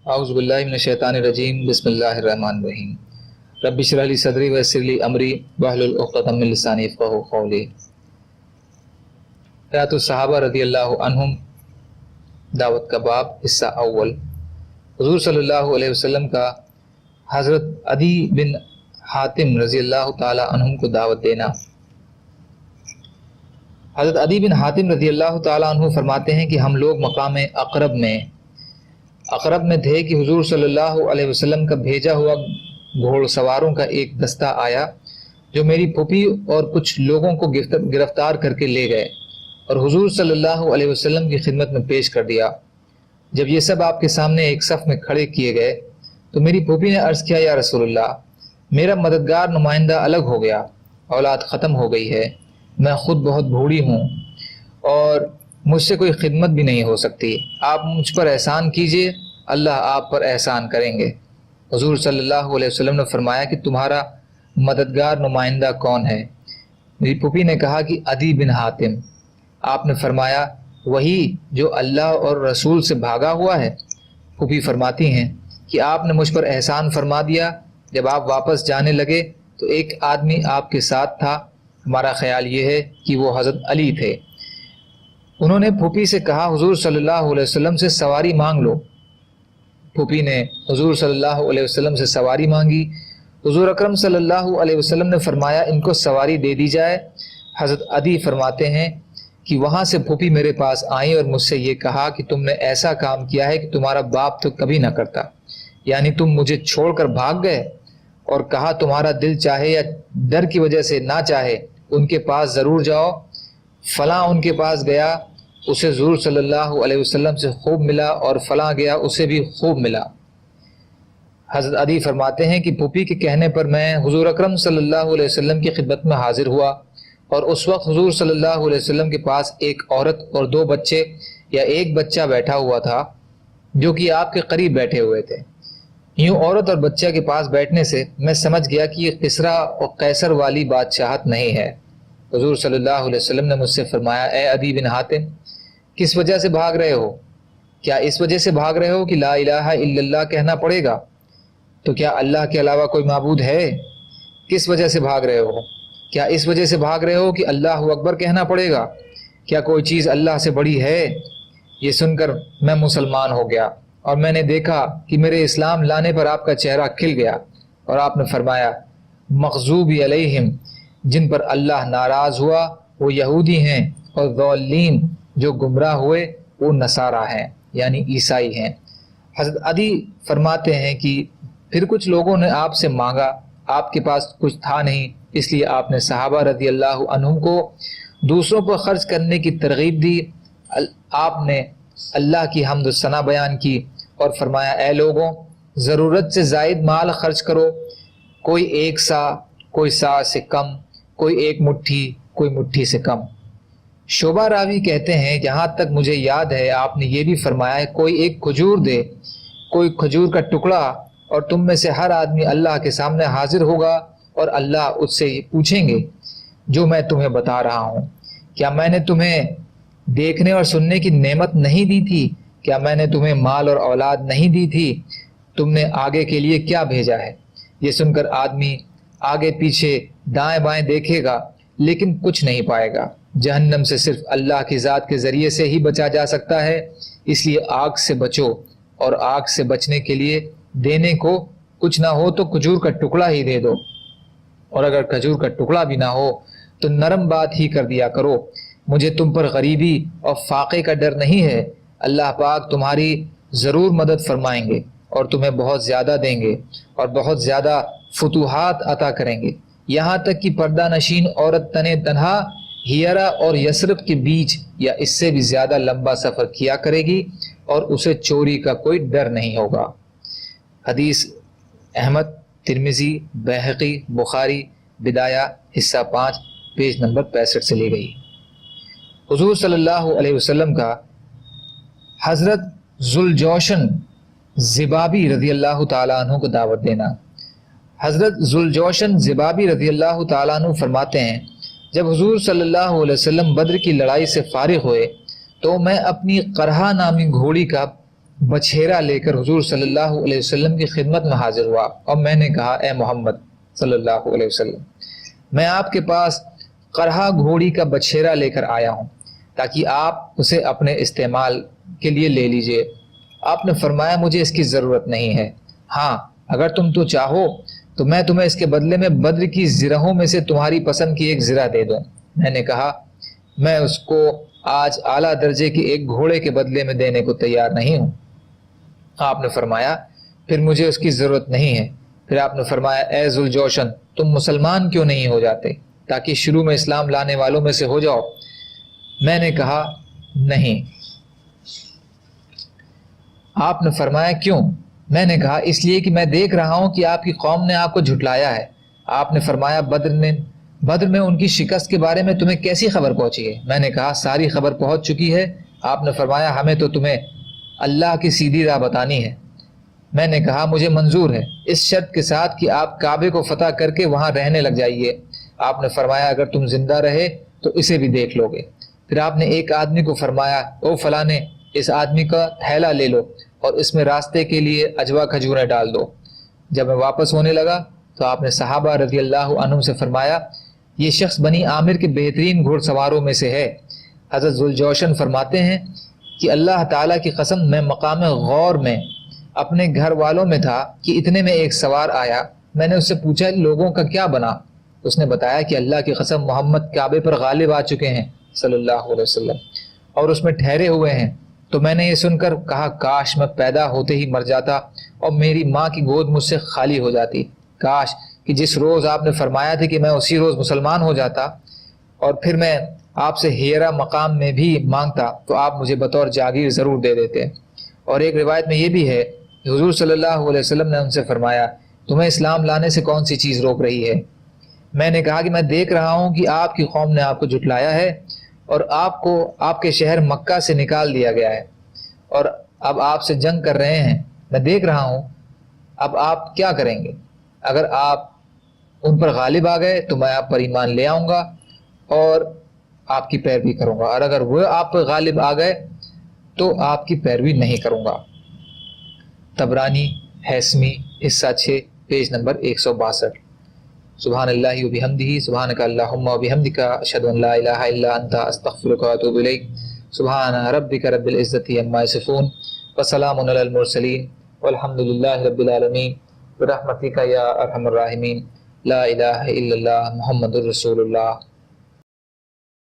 اعوذ باللہ من الشیطان الرجیم بسم اللہ الرحمن الرحیم رب اشرح لی صدری ویسر لی امری واحلل عقدۃ من لسانی یفقہوا قولی۔ حیات الصحابہ رضی اللہ عنہم، دعوت کا باب، حصہ اول۔ حضور صلی اللہ علیہ وسلم کا حضرت عدی بن حاتم رضی اللہ تعالی عنہم کو دعوت دینا۔ حضرت عدی بن حاتم رضی اللہ تعالی عنہ فرماتے ہیں کہ ہم لوگ مقام اقرب میں تھے کہ حضور صلی اللہ علیہ وسلم کا بھیجا ہوا گھوڑ سواروں کا ایک دستہ آیا جو میری پھوپھی اور کچھ لوگوں کو گرفتار کر کے لے گئے اور حضور صلی اللہ علیہ وسلم کی خدمت میں پیش کر دیا۔ جب یہ سب آپ کے سامنے ایک صف میں کھڑے کیے گئے تو میری پھوپھی نے عرض کیا، یا رسول اللہ، میرا مددگار نمائندہ الگ ہو گیا، اولاد ختم ہو گئی ہے، میں خود بہت بوڑھی ہوں اور مجھ سے کوئی خدمت بھی نہیں ہو سکتی، آپ مجھ پر احسان کیجئے، اللہ آپ پر احسان کریں گے۔ حضور صلی اللہ علیہ وسلم نے فرمایا کہ تمہارا مددگار نمائندہ کون ہے؟ میری پھوپھی نے کہا کہ عدی بن حاتم۔ آپ نے فرمایا، وہی جو اللہ اور رسول سے بھاگا ہوا ہے؟ پھوپھی فرماتی ہیں کہ آپ نے مجھ پر احسان فرما دیا، جب آپ واپس جانے لگے تو ایک آدمی آپ کے ساتھ تھا، ہمارا خیال یہ ہے کہ وہ حضرت علی تھے۔ انہوں نے پھوپھی سے کہا، حضور صلی اللہ علیہ وسلم سے سواری مانگ لو۔ پھوپھی نے حضور صلی اللہ علیہ وسلم سے سواری مانگی۔ حضور اکرم صلی اللہ علیہ وسلم نے فرمایا، ان کو سواری دے دی جائے۔ حضرت عدی فرماتے ہیں کہ وہاں سے پھوپھی میرے پاس آئیں اور مجھ سے یہ کہا کہ تم نے ایسا کام کیا ہے کہ تمہارا باپ تو کبھی نہ کرتا، یعنی تم مجھے چھوڑ کر بھاگ گئے، اور کہا تمہارا دل چاہے یا ڈر کی وجہ سے نہ چاہے ان کے پاس ضرور جاؤ۔ فلاں ان کے پاس گیا، اسے حضور صلی اللہ علیہ وسلم سے خوب ملا، اور فلاں گیا، اسے بھی خوب ملا۔ حضرت عدی فرماتے ہیں کہ پھوپھی کے کہنے پر میں حضور اکرم صلی اللہ علیہ وسلم کی خدمت میں حاضر ہوا، اور اس وقت حضور صلی اللہ علیہ وسلم کے پاس ایک عورت اور دو بچے یا ایک بچہ بیٹھا ہوا تھا جو کہ آپ کے قریب بیٹھے ہوئے تھے۔ یوں عورت اور بچہ کے پاس بیٹھنے سے میں سمجھ گیا کہ یہ کسریٰ اور قیصر والی بادشاہت نہیں ہے۔ حضور صلی اللہ علیہ وسلم نے مجھ سے فرمایا، اے عدی بن حاتم، کس وجہ سے بھاگ رہے ہو؟ کیا اس وجہ سے بھاگ رہے ہو کہ لا الہ الا اللہ کہنا پڑے گا؟ تو کیا اللہ کے علاوہ کوئی معبود ہے؟ کس وجہ سے بھاگ رہے ہو؟ کیا اس وجہ سے بھاگ رہے ہو کہ اللہ اکبر کہنا پڑے گا؟ کیا کوئی چیز اللہ سے بڑی ہے؟ یہ سن کر میں مسلمان ہو گیا، اور میں نے دیکھا کہ میرے اسلام لانے پر آپ کا چہرہ کھل گیا، اور آپ نے فرمایا، مغضوب علیہم، جن پر اللہ ناراض ہوا وہ یہودی ہیں، اور ضالین، جو گمراہ ہوئے وہ نصارہ ہیں، یعنی عیسائی ہیں۔ حضرت عدی فرماتے ہیں کہ پھر کچھ لوگوں نے آپ سے مانگا، آپ کے پاس کچھ تھا نہیں، اس لیے آپ نے صحابہ رضی اللہ عنہم کو دوسروں پر خرچ کرنے کی ترغیب دی۔ آپ نے اللہ کی حمد و ثنا بیان کی اور فرمایا، اے لوگوں، ضرورت سے زائد مال خرچ کرو، کوئی ایک سا، کوئی سا سے کم، کوئی ایک مٹھی، کوئی مٹھی سے کم۔ شعبہ راوی کہتے ہیں، جہاں تک مجھے یاد ہے آپ نے یہ بھی فرمایا ہے، کوئی ایک کھجور دے، کوئی کھجور کا ٹکڑا، اور تم میں سے ہر آدمی اللہ کے سامنے حاضر ہوگا اور اللہ اس سے پوچھیں گے جو میں تمہیں بتا رہا ہوں، کیا میں نے تمہیں دیکھنے اور سننے کی نعمت نہیں دی تھی؟ کیا میں نے تمہیں مال اور اولاد نہیں دی تھی؟ تم نے آگے کے لیے کیا بھیجا ہے؟ یہ سن کر آدمی آگے پیچھے دائیں بائیں دیکھے گا لیکن کچھ نہیں پائے گا۔ جہنم سے صرف اللہ کی ذات کے ذریعے سے ہی بچا جا سکتا ہے، اس لیے آگ سے بچو، اور آگ سے بچنے کے لیے دینے کو کچھ نہ ہو تو کھجور کا ٹکڑا ہی دے دو، اور اگر کھجور کا ٹکڑا بھی نہ ہو تو نرم بات ہی کر دیا کرو۔ مجھے تم پر غریبی اور فاقے کا ڈر نہیں ہے، اللہ پاک تمہاری ضرور مدد فرمائیں گے اور تمہیں بہت زیادہ دیں گے اور بہت زیادہ فتوحات عطا کریں گے، یہاں تک کہ پردہ نشین عورت تنہا ہیرا اور یثرب کے بیچ یا اس سے بھی زیادہ لمبا سفر کیا کرے گی اور اسے چوری کا کوئی ڈر نہیں ہوگا۔ حدیث احمد، ترمذی، بیہقی، بخاری، بدایہ، حصہ 5، پیج نمبر 65 سے لی گئی۔ حضور صلی اللہ علیہ وسلم کا حضرت ذوالجوشن زبابی رضی اللہ تعالیٰ عنہ کو دعوت دینا۔ حضرت ذوالجوشن زبابی رضی اللہ تعالیٰ عنہ فرماتے ہیں، جب حضور صلی اللہ علیہ وسلم بدر کی لڑائی سے فارغ ہوئے تو میں اپنی قرحہ نامی گھوڑی کا بچھیرا لے کر حضور صلی اللہ علیہ وسلم کی خدمت میں حاضر ہوا اور میں نے کہا اے محمد صلی اللہ علیہ وسلم، میں آپ کے پاس قرہا گھوڑی کا بچھیرا لے کر آیا ہوں تاکہ آپ اسے اپنے استعمال کے لیے لے لیجئے۔ آپ نے فرمایا مجھے اس کی ضرورت نہیں ہے، ہاں اگر تم تو چاہو تو میں تمہیں اس کے بدلے میں بدر کی زرہوں میں سے تمہاری پسند کی ایک زرہ دے دوں۔ میں نے کہا میں اس کو آج اعلیٰ درجے کے ایک گھوڑے کے بدلے میں دینے کو تیار نہیں ہوں۔ آپ نے فرمایا پھر مجھے اس کی ضرورت نہیں ہے۔ پھر آپ نے فرمایا اے ذوالجوشن، تم مسلمان کیوں نہیں ہو جاتے تاکہ شروع میں اسلام لانے والوں میں سے ہو جاؤ؟ میں نے کہا نہیں۔ آپ نے فرمایا کیوں؟ میں نے کہا اس لیے کہ میں دیکھ رہا ہوں کہ آپ کی قوم نے آپ کو جھٹلایا ہے۔ آپ نے فرمایا بدر میں ان کی شکست کے بارے میں تمہیں کیسی خبر پہنچی ہے؟ میں نے کہا ساری خبر پہنچ چکی ہے۔ آپ نے فرمایا ہمیں تو تمہیں اللہ کی سیدھی راہ بتانی ہے۔ میں نے کہا مجھے منظور ہے، اس شرط کے ساتھ کہ آپ کعبے کو فتح کر کے وہاں رہنے لگ جائیے۔ آپ نے فرمایا اگر تم زندہ رہے تو اسے بھی دیکھ لو گے۔ پھر آپ نے ایک آدمی کو فرمایا او فلانے، اس آدمی کا تھیلا لے لو اور اس میں راستے کے لیے اجوا کھجوریں ڈال دو۔ جب میں واپس ہونے لگا تو آپ نے صحابہ رضی اللہ عنہم سے فرمایا یہ شخص بنی عامر کے بہترین گھوڑ سواروں میں سے ہے۔ حضرت ذوالجوشن فرماتے ہیں کہ اللہ تعالیٰ کی قسم میں مقام غور میں اپنے گھر والوں میں تھا کہ اتنے میں ایک سوار آیا۔ میں نے اس سے پوچھا لوگوں کا کیا بنا؟ اس نے بتایا کہ اللہ کی قسم محمد کعبے پر غالب آ چکے ہیں صلی اللہ علیہ وسلم اور اس میں ٹھہرے ہوئے ہیں۔ تو میں نے یہ سن کر کہا کاش میں پیدا ہوتے ہی مر جاتا اور میری ماں کی گود مجھ سے خالی ہو جاتی۔ کاش کہ جس روز آپ نے فرمایا تھا کہ میں اسی روز مسلمان ہو جاتا اور پھر میں آپ سے ہیرا مقام میں بھی مانگتا تو آپ مجھے بطور جاگیر ضرور دے دیتے۔ اور ایک روایت میں یہ بھی ہے کہ حضور صلی اللہ علیہ وسلم نے ان سے فرمایا تمہیں اسلام لانے سے کون سی چیز روک رہی ہے؟ میں نے کہا کہ میں دیکھ رہا ہوں کہ آپ کی قوم نے آپ کو جھٹلایا ہے اور آپ کو آپ کے شہر مکہ سے نکال دیا گیا ہے اور اب آپ سے جنگ کر رہے ہیں۔ میں دیکھ رہا ہوں اب آپ کیا کریں گے۔ اگر آپ ان پر غالب آ گئے تو میں آپ پر ایمان لے آؤں گا اور آپ کی پیروی کروں گا، اور اگر وہ آپ پر غالب آ گئے تو آپ کی پیروی نہیں کروں گا۔ طبرانی حیثمی حصہ 6 پیج نمبر 162۔ سبحان اللہ و بحمدہ، سبحانک اللہم و بحمدک، اشہد ان لا الہ الا انت، استغفرک و اتوب الیک۔ سبحان ربک رب العزۃ عما یصفون وسلام علی المرسلین والحمد للہ رب العالمین برحمتک یا ارحم الراحمین۔ لا الہ الا اللہ محمد الرسول اللہ۔